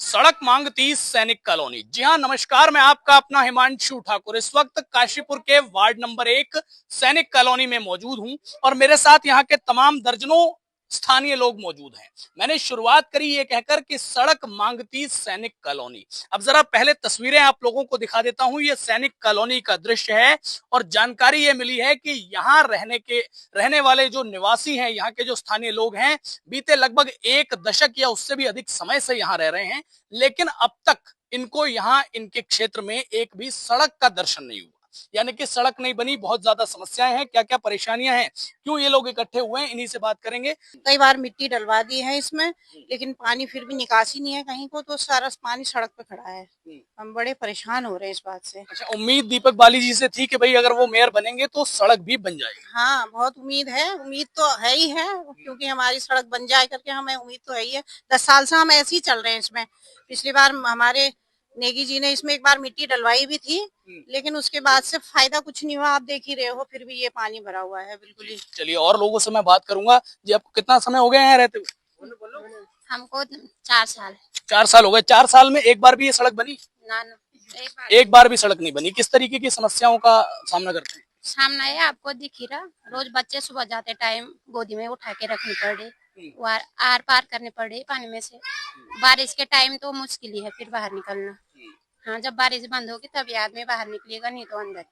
सड़क मांगती सैनिक कॉलोनी। जी हाँ, नमस्कार, मैं आपका अपना हिमांशु ठाकुर इस वक्त काशीपुर के वार्ड नंबर 1 सैनिक कॉलोनी में मौजूद हूं और मेरे साथ यहाँ के तमाम दर्जनों स्थानीय लोग मौजूद हैं। मैंने शुरुआत करी ये कहकर कि सड़क मांगती सैनिक कॉलोनी। अब जरा पहले तस्वीरें आप लोगों को दिखा देता हूं। ये सैनिक कॉलोनी का दृश्य है और जानकारी ये मिली है कि यहाँ रहने वाले जो निवासी हैं, यहाँ के जो स्थानीय लोग हैं, बीते लगभग 1 दशक या उससे भी अधिक समय से यहाँ रह रहे हैं, लेकिन अब तक इनको यहाँ इनके क्षेत्र में एक भी सड़क का दर्शन नहीं हुआ। यानी कि सड़क नहीं बनी, बहुत ज्यादा समस्याएं हैं। क्या क्या परेशानियां हैं, क्यों ये लोग इकट्ठे हुए हैं, इन्हीं से बात करेंगे। कई बार मिट्टी डलवा दी है इसमें, लेकिन पानी फिर भी निकासी नहीं है कहीं को, तो सारा पानी सड़क पे खड़ा है। हम बड़े परेशान हो रहे हैं इस बात से। अच्छा, उम्मीद दीपक बाली जी से थी कि भाई अगर वो मेयर बनेंगे तो सड़क भी बन जाएगी। हाँ, बहुत उम्मीद है, उम्मीद तो है ही है, क्योंकि हमारी सड़क बन जाए करके हमें उम्मीद तो है ही है। 10 साल से हम ऐसे ही चल रहे हैं इसमें। पिछली बार हमारे नेगी जी ने इसमें एक बार मिट्टी डलवाई भी थी, लेकिन उसके बाद से फायदा कुछ नहीं हुआ। आप देख ही रहे हो, फिर भी ये पानी भरा हुआ है बिल्कुल ही। चलिए, और लोगों से मैं बात करूंगा। जी, आपको कितना समय हो गया यहाँ रहते हुए? हमको 4 साल। 4 साल हो गए। 4 साल में एक बार भी ये सड़क बनी? ना, एक बार भी सड़क नहीं बनी। किस तरीके की समस्याओं का सामना करते हैं? सामना है, आपको दिख ही रहा। रोज बच्चे सुबह जाते टाइम गोदी में उठा के रखनी पड़े, आर पार करने पड़े पानी में से। बारिश के टाइम तो मुश्किल ही है फिर बाहर निकलना। हाँ, जब बारिश बंद होगी तभी आदमी बाहर निकलेगा, नहीं तो अंदर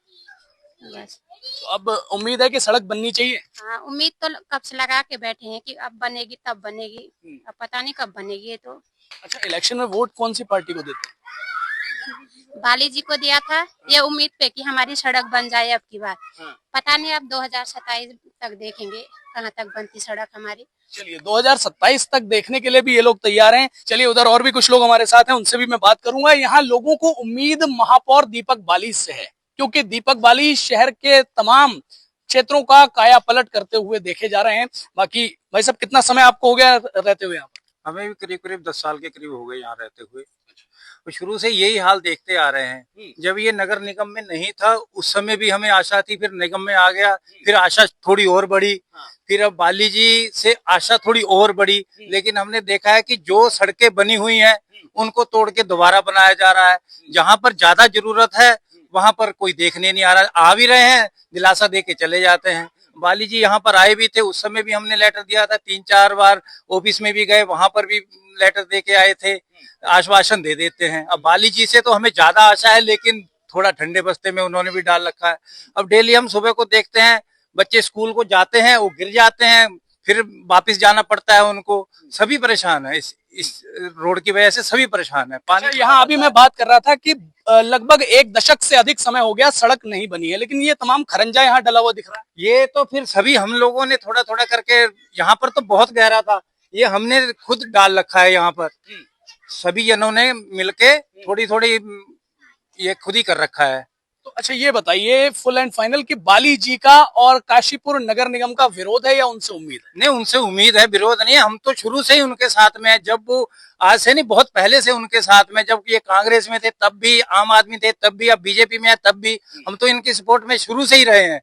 बस। तो अब उम्मीद है कि सड़क बननी चाहिए। हाँ, उम्मीद तो कब से लगा के बैठे हैं कि अब बनेगी तब बनेगी। अब पता नहीं कब बनेगी ये तो। अच्छा, इलेक्शन में वोट कौन सी पार्टी को देते हैं? बाली जी को दिया था, ये उम्मीद पे कि हमारी सड़क बन जाए अब की बार। पता नहीं, अब 2027 तक देखेंगे कहाँ तक बनती सड़क हमारी। चलिए, 2027 तक देखने के लिए भी ये लोग तैयार हैं। चलिए, उधर और भी कुछ लोग हमारे साथ हैं, उनसे भी मैं बात करूंगा। यहाँ लोगों को उम्मीद महापौर दीपक बाली से है, क्योंकि दीपक बाली शहर के तमाम क्षेत्रों का काया पलट करते हुए देखे जा रहे हैं। बाकी भाई साहब, कितना समय आपको हो गया रहते हुए यहाँ? हमें भी करीब करीब 10 साल के करीब हो गए यहाँ रहते हुए। तो शुरू से यही हाल देखते आ रहे हैं। जब ये नगर निगम में नहीं था उस समय भी हमें आशा थी, फिर निगम में आ गया, फिर आशा थोड़ी और बढ़ी, फिर अब बाली जी से आशा थोड़ी और बढ़ी। लेकिन हमने देखा है कि जो सड़कें बनी हुई हैं उनको तोड़ के दोबारा बनाया जा रहा है। जहां पर ज्यादा जरूरत है वहां पर कोई देखने नहीं आ रहा। आ भी रहे हैं, दिलासा दे के चले जाते हैं। बाली जी यहाँ पर आए भी थे, उस समय भी हमने लेटर दिया था। 3-4 बार ऑफिस में भी गए, वहां पर भी लेटर दे के आए थे। आश्वासन दे देते हैं। अब बाली जी से तो हमें ज्यादा आशा है, लेकिन थोड़ा ठंडे बस्ते में उन्होंने भी डाल रखा है। अब डेली हम सुबह को देखते हैं, बच्चे स्कूल को जाते हैं, वो गिर जाते हैं, फिर वापस जाना पड़ता है उनको। सभी परेशान है इस रोड की वजह से, सभी परेशान है। पानी यहाँ अभी मैं बात कर रहा था कि लगभग 1 दशक से अधिक समय हो गया सड़क नहीं बनी है, लेकिन ये तमाम खरंजा यहाँ डला हुआ दिख रहा है। ये तो फिर सभी हम लोगों ने थोड़ा थोड़ा करके, यहाँ पर तो बहुत गहरा था, ये हमने खुद डाल रखा है। यहाँ पर सभी जनों ने मिलके थोड़ी थोड़ी ये खुद ही कर रखा है। तो अच्छा, ये बताइए फुल एंड फाइनल कि बाली जी का और काशीपुर नगर निगम का विरोध है या उनसे उम्मीद है? नहीं, उनसे उम्मीद है, विरोध नहीं है। हम तो शुरू से ही उनके साथ में है। जब वो आज से नहीं, बहुत पहले से उनके साथ में, जब ये कांग्रेस में थे तब भी, आम आदमी थे तब भी, अब बीजेपी में है तब भी, हम तो इनकी सपोर्ट में शुरू से ही रहे हैं।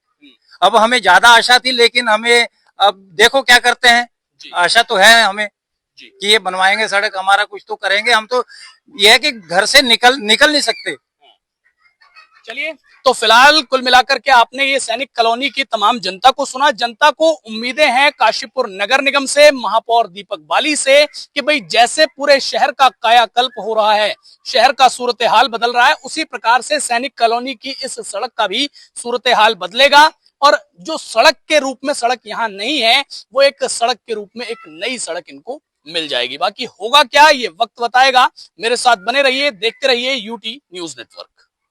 अब हमें ज्यादा आशा थी, लेकिन हमें अब देखो क्या करते हैं। आशा तो है हमें कि ये बनवाएंगे सड़क, हमारा कुछ तो करेंगे। हम तो ये है कि घर से निकल नहीं सकते। चलिए, तो फिलहाल कुल मिलाकर के आपने ये सैनिक कॉलोनी की तमाम जनता को सुना। जनता को उम्मीदें हैं काशीपुर नगर निगम से, महापौर दीपक बाली से, कि भाई जैसे पूरे शहर का कायाकल्प हो रहा है, शहर का सूरत हाल बदल रहा है, उसी प्रकार से सैनिक कॉलोनी की इस सड़क का भी सूरत हाल बदलेगा। और जो सड़क के रूप में सड़क यहाँ नहीं है, वो एक सड़क के रूप में एक नई सड़क इनको मिल जाएगी। बाकी होगा क्या, ये वक्त बताएगा। मेरे साथ बने रहिए, देखते रहिए यूटी न्यूज नेटवर्क।